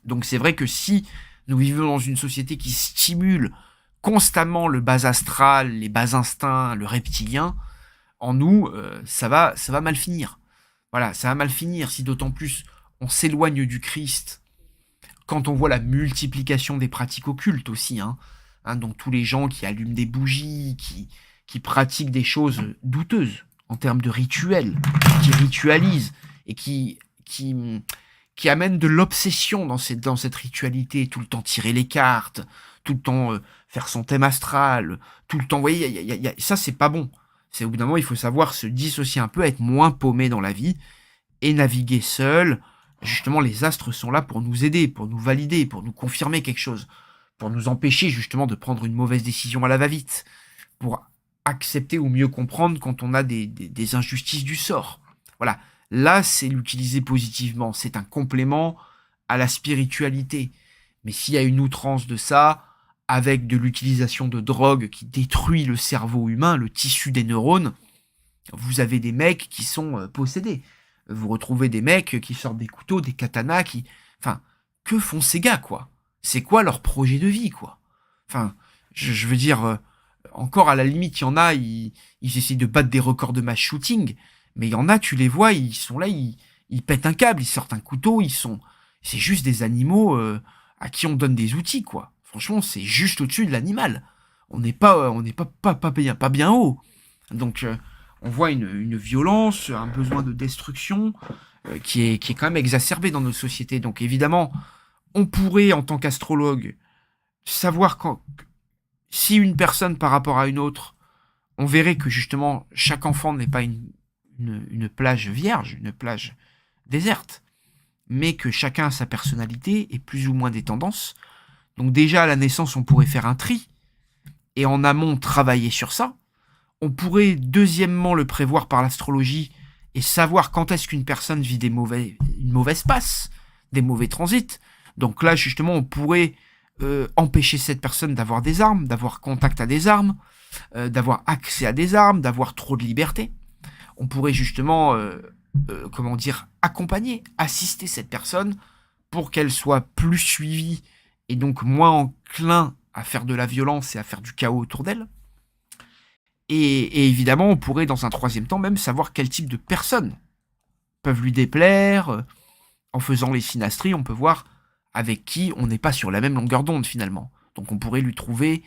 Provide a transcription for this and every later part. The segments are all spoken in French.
Donc c'est vrai que si nous vivons dans une société qui stimule constamment le bas astral, les bas instincts, le reptilien, en nous, ça va mal finir. Voilà, ça va mal finir si d'autant plus on s'éloigne du Christ quand on voit la multiplication des pratiques occultes aussi, hein. Donc tous les gens qui allument des bougies, qui pratiquent des choses douteuses en termes de rituels, qui ritualisent et qui amènent de l'obsession dans cette ritualité, tout le temps tirer les cartes, tout le temps faire son thème astral, tout le temps, vous voyez, ça c'est pas bon. C'est au bout d'un moment, il faut savoir se dissocier un peu, être moins paumé dans la vie et naviguer seul. Justement, les astres sont là pour nous aider, pour nous valider, pour nous confirmer quelque chose, pour nous empêcher justement de prendre une mauvaise décision à la va-vite, pour accepter ou mieux comprendre quand on a des injustices du sort. Voilà, là, c'est l'utiliser positivement, c'est un complément à la spiritualité. Mais s'il y a une outrance de ça, avec de l'utilisation de drogue qui détruit le cerveau humain, le tissu des neurones, vous avez des mecs qui sont possédés. Vous retrouvez des mecs qui sortent des couteaux, des katanas, qui... Enfin, que font ces gars, quoi? C'est quoi leur projet de vie, quoi? Enfin, je veux dire, encore à la limite, il y en a, ils essayent de battre des records de mass shooting, mais il y en a, tu les vois, ils sont là, ils pètent un câble, ils sortent un couteau, ils sont... C'est juste des animaux à qui on donne des outils, quoi. Franchement, c'est juste au-dessus de l'animal. On n'est pas bien haut. Donc, on voit une violence, un besoin de destruction qui est quand même exacerbé dans nos sociétés. Donc, évidemment, on pourrait, en tant qu'astrologue, savoir si une personne par rapport à une autre, on verrait que justement, chaque enfant n'est pas une plage vierge, une plage déserte, mais que chacun a sa personnalité et plus ou moins des tendances. Donc déjà, à la naissance, on pourrait faire un tri, et en amont, travailler sur ça. On pourrait, deuxièmement, le prévoir par l'astrologie, et savoir quand est-ce qu'une personne vit une mauvaise passe, des mauvais transits. Donc là, justement, on pourrait empêcher cette personne d'avoir des armes, d'avoir contact à des armes, d'avoir accès à des armes, d'avoir trop de liberté. On pourrait justement, accompagner, assister cette personne pour qu'elle soit plus suivie et donc moins enclin à faire de la violence et à faire du chaos autour d'elle. Et évidemment, on pourrait, dans un troisième temps, même savoir quel type de personnes peuvent lui déplaire. En faisant les synastries, on peut voir avec qui on n'est pas sur la même longueur d'onde, finalement. Donc on pourrait lui trouver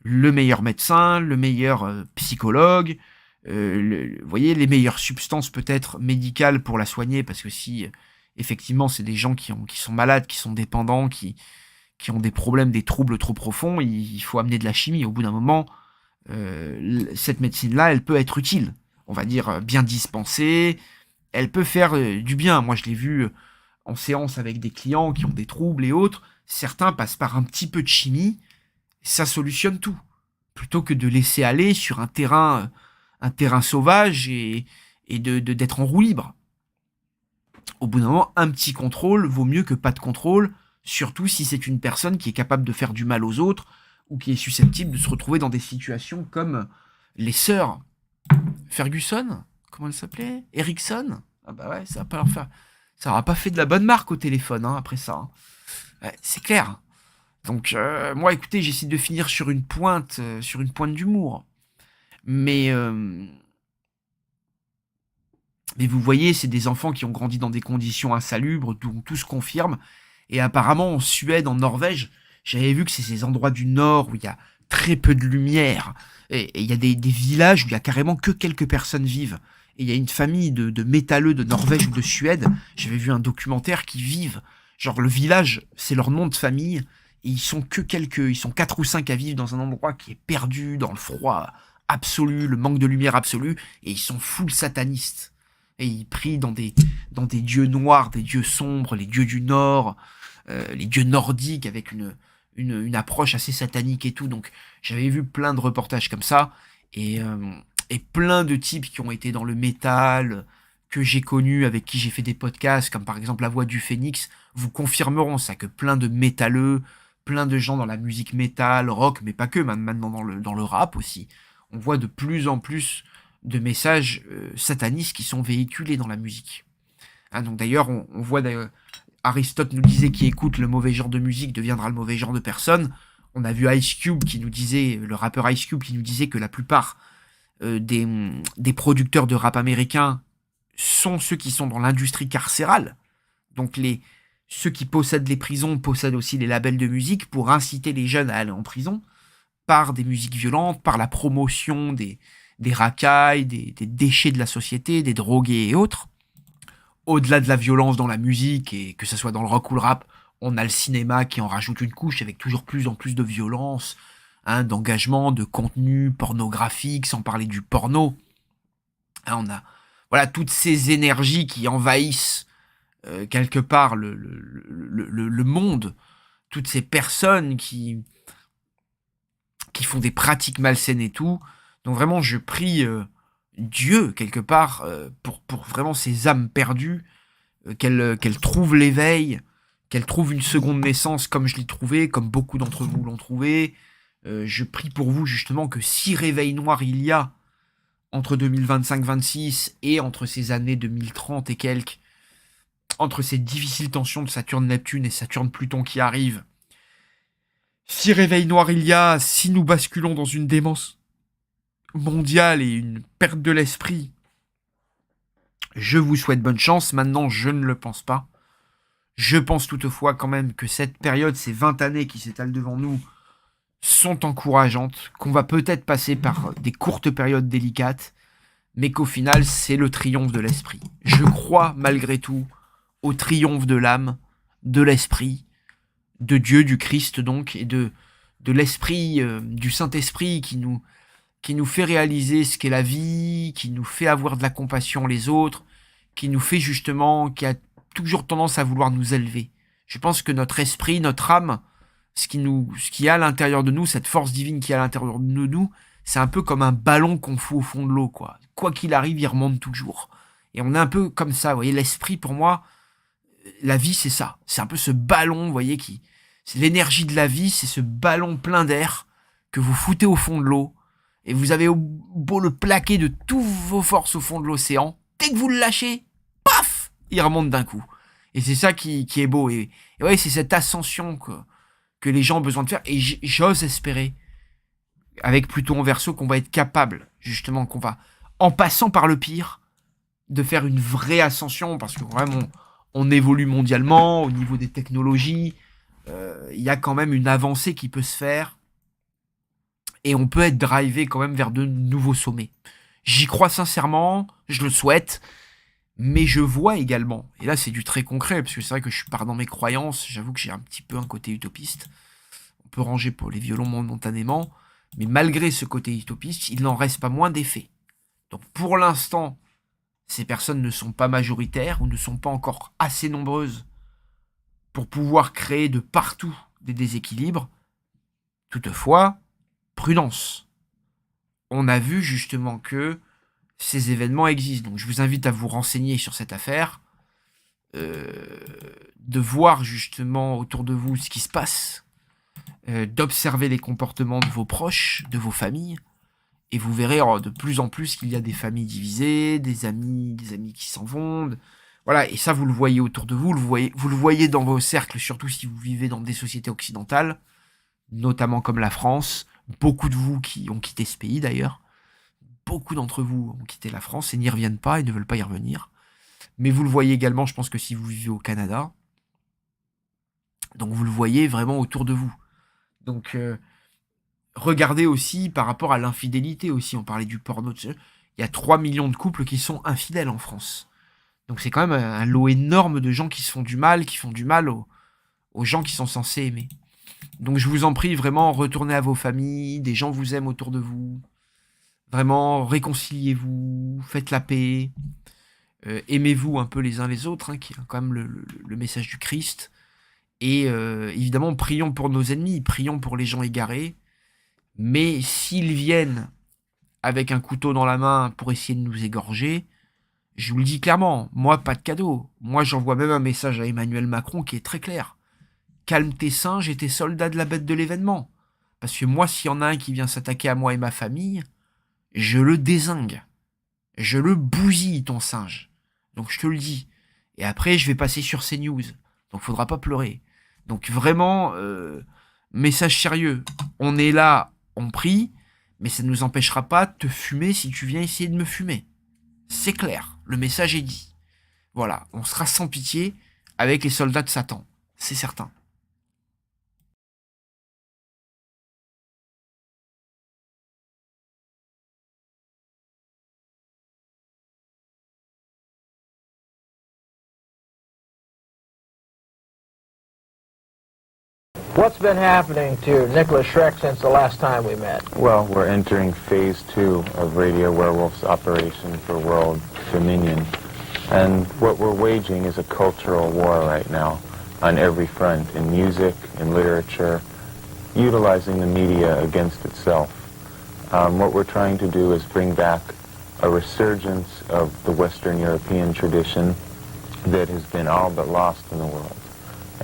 le meilleur médecin, le meilleur psychologue, vous voyez, les meilleures substances peut-être médicales pour la soigner, parce que si, effectivement, c'est des gens qui sont malades, qui sont dépendants, qui ont des problèmes, des troubles trop profonds, il faut amener de la chimie. Au bout d'un moment, cette médecine-là, elle peut être utile. On va dire bien dispensée, elle peut faire du bien. Moi, je l'ai vu en séance avec des clients qui ont des troubles et autres. Certains passent par un petit peu de chimie, ça solutionne tout. Plutôt que de laisser aller sur un terrain sauvage et d'être en roue libre. Au bout d'un moment, un petit contrôle vaut mieux que pas de contrôle, surtout si c'est une personne qui est capable de faire du mal aux autres ou qui est susceptible de se retrouver dans des situations comme les sœurs Ferguson, comment elle s'appelait, Erickson. Ah bah ouais, ça va pas leur faire, ça aura pas fait de la bonne marque au téléphone après ça. Ouais, c'est clair. Donc moi, écoutez, j'essaie de finir sur une pointe d'humour, mais vous voyez, c'est des enfants qui ont grandi dans des conditions insalubres, d'où tout se confirme. Et apparemment, en Suède, en Norvège, j'avais vu que c'est ces endroits du Nord où il y a très peu de lumière. Et il y a des villages où il y a carrément que quelques personnes vivent. Et il y a une famille de métalleux de Norvège ou de Suède. J'avais vu un documentaire qui vivent. Genre, le village, c'est leur nom de famille. Et ils sont 4 ou 5 à vivre dans un endroit qui est perdu, dans le froid absolu, le manque de lumière absolu. Et ils sont full satanistes. Et ils prient dans des dieux noirs, des dieux sombres, les dieux du Nord, les dieux nordiques avec une approche assez satanique et tout. Donc j'avais vu plein de reportages comme ça et plein de types qui ont été dans le métal, que j'ai connus, avec qui j'ai fait des podcasts, comme par exemple La Voix du Phénix, vous confirmeront ça, que plein de métalleux, plein de gens dans la musique métal, rock, mais pas que, maintenant dans le rap aussi. On voit de plus en plus de messages satanistes qui sont véhiculés dans la musique. Donc d'ailleurs, on voit Aristote nous disait qui écoute le mauvais genre de musique deviendra le mauvais genre de personne. On a vu Ice Cube qui nous disait, le rappeur Ice Cube qui nous disait que la plupart des producteurs de rap américains sont ceux qui sont dans l'industrie carcérale. Donc ceux qui possèdent les prisons possèdent aussi les labels de musique pour inciter les jeunes à aller en prison par des musiques violentes, par la promotion des racailles, des déchets de la société, des drogués et autres. Au-delà de la violence dans la musique, et que ce soit dans le rock ou le rap, on a le cinéma qui en rajoute une couche avec toujours plus en plus de violence, d'engagement, de contenu pornographique, sans parler du porno. On a voilà toutes ces énergies qui envahissent quelque part le monde, toutes ces personnes qui font des pratiques malsaines et tout. Donc vraiment, je prie Dieu, quelque part, pour vraiment ces âmes perdues, qu'elles trouvent l'éveil, qu'elles trouvent une seconde naissance comme je l'ai trouvé, comme beaucoup d'entre vous l'ont trouvé. Je prie pour vous, justement, que si réveil noir il y a entre 2025-26 et entre ces années 2030 et quelques, entre ces difficiles tensions de Saturne-Neptune et Saturne-Pluton qui arrivent, si réveil noir il y a, si nous basculons dans une démence mondiale et une perte de l'esprit, je vous souhaite bonne chance. Maintenant, je ne le pense pas. Je pense toutefois quand même que cette période, ces 20 années qui s'étalent devant nous, sont encourageantes, qu'on va peut-être passer par des courtes périodes délicates, mais qu'au final, c'est le triomphe de l'esprit. Je crois, malgré tout, au triomphe de l'âme, de l'esprit, de Dieu, du Christ donc, et de l'esprit, du Saint-Esprit qui nous fait réaliser ce qu'est la vie, qui nous fait avoir de la compassion les autres, qui nous fait justement, qui a toujours tendance à vouloir nous élever. Je pense que notre esprit, notre âme, ce qui est à l'intérieur de nous, cette force divine qui est à l'intérieur de nous, c'est un peu comme un ballon qu'on fout au fond de l'eau, quoi. Quoi qu'il arrive, il remonte toujours. Et on est un peu comme ça, vous voyez, l'esprit, pour moi, la vie, c'est ça. C'est un peu ce ballon, vous voyez, c'est l'énergie de la vie, c'est ce ballon plein d'air que vous foutez au fond de l'eau, et vous avez beau le plaquer de toutes vos forces au fond de l'océan, dès que vous le lâchez, paf, il remonte d'un coup. Et c'est ça qui est beau. Et ouais, c'est cette ascension que les gens ont besoin de faire. Et j'ose espérer, avec Pluton en Verseau, qu'on va être capable, justement, qu'on va, en passant par le pire, de faire une vraie ascension, parce que vraiment, on évolue mondialement, au niveau des technologies, il y a quand même une avancée qui peut se faire, et on peut être drivé quand même vers de nouveaux sommets. J'y crois sincèrement, je le souhaite, mais je vois également, et là c'est du très concret, parce que c'est vrai que je pars dans mes croyances, j'avoue que j'ai un petit peu un côté utopiste, on peut ranger pour les violons momentanément, mais malgré ce côté utopiste, il n'en reste pas moins des faits. Donc pour l'instant, ces personnes ne sont pas majoritaires, ou ne sont pas encore assez nombreuses pour pouvoir créer de partout des déséquilibres. Toutefois, prudence. On a vu justement que ces événements existent. Donc je vous invite à vous renseigner sur cette affaire, de voir justement autour de vous ce qui se passe, d'observer les comportements de vos proches, de vos familles, et vous verrez de plus en plus qu'il y a des familles divisées, des amis qui s'en vont. Voilà, et ça vous le voyez autour de vous, vous le voyez dans vos cercles, surtout si vous vivez dans des sociétés occidentales, notamment comme la France. Beaucoup de vous qui ont quitté ce pays d'ailleurs, beaucoup d'entre vous ont quitté la France et n'y reviennent pas et ne veulent pas y revenir. Mais vous le voyez également, je pense que si vous vivez au Canada, donc vous le voyez vraiment autour de vous. Donc regardez aussi par rapport à l'infidélité aussi, on parlait du porno, il y a 3 millions de couples qui sont infidèles en France. Donc c'est quand même un lot énorme de gens qui se font du mal, qui font du mal aux gens qui sont censés aimer. Donc je vous en prie, vraiment, retournez à vos familles, des gens vous aiment autour de vous. Vraiment, réconciliez-vous, faites la paix, aimez-vous un peu les uns les autres, qui est quand même le message du Christ. Et évidemment, prions pour nos ennemis, prions pour les gens égarés. Mais s'ils viennent avec un couteau dans la main pour essayer de nous égorger, je vous le dis clairement, moi, pas de cadeau. Moi, j'envoie même un message à Emmanuel Macron qui est très clair. Calme tes singes et tes soldats de la bête de l'événement. Parce que moi, s'il y en a un qui vient s'attaquer à moi et ma famille, je le dézingue. Je le bousille, ton singe. Donc je te le dis. Et après, je vais passer sur CNews. Donc faudra pas pleurer. Donc vraiment, message sérieux. On est là, on prie, mais ça ne nous empêchera pas de te fumer si tu viens essayer de me fumer. C'est clair, le message est dit. Voilà, on sera sans pitié avec les soldats de Satan, c'est certain. What's been happening to Nicholas Schreck since the last time we met? Well, we're entering phase 2 of Radio Werewolf's operation for world dominion. And what we're waging is a cultural war right now on every front, in music, in literature, utilizing the media against itself. What we're trying to do is bring back a resurgence of the Western European tradition that has been all but lost in the world.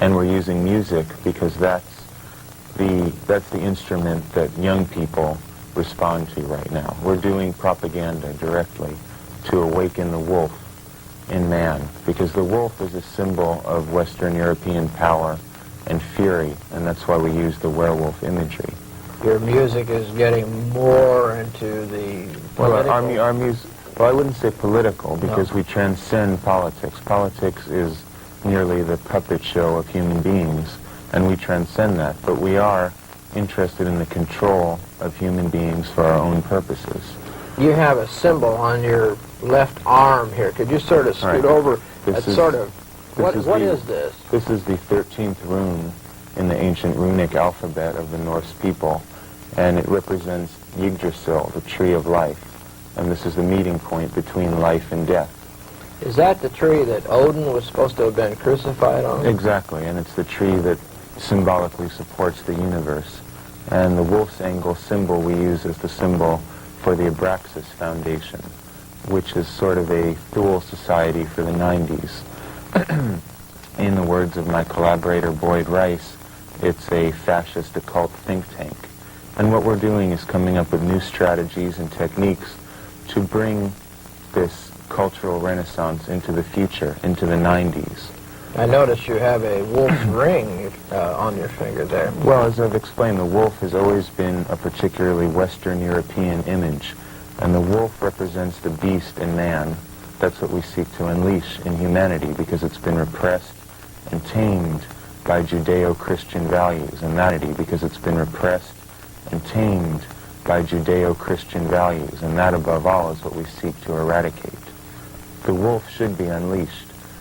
And we're using music because that's the instrument that young people respond to right now. We're doing propaganda directly to awaken the wolf in man, because the wolf is a symbol of Western European power and fury, and that's why we use the werewolf imagery. Your music is getting more into the political... Well, our music, well, I wouldn't say political, because we transcend politics. Politics is merely the puppet show of human beings, and we transcend that. But we are interested in the control of human beings for our own purposes. You have a symbol on your left arm here. Could you sort of scoot over? What is this? This is the 13th rune in the ancient runic alphabet of the Norse people, and it represents Yggdrasil, the tree of life. And this is the meeting point between life and death. Is that the tree that Odin was supposed to have been crucified on? Exactly, and it's the tree that symbolically supports the universe. And the wolf's angle symbol we use as the symbol for the Abraxas Foundation, which is sort of a Thule society for the 90s. In the words of my collaborator Boyd Rice, it's a fascist occult think tank. And what we're doing is coming up with new strategies and techniques to bring this cultural renaissance into the future, into the 90s. I notice you have a wolf's ring on your finger there. Well, as I've explained, the wolf has always been a particularly Western European image, and the wolf represents the beast in man. That's what we seek to unleash in humanity, because it's been repressed and tamed by Judeo-Christian values, and humanity because it's been repressed and tamed by Judeo-Christian values, and that above all is what we seek to eradicate. The wolf should be unleashed.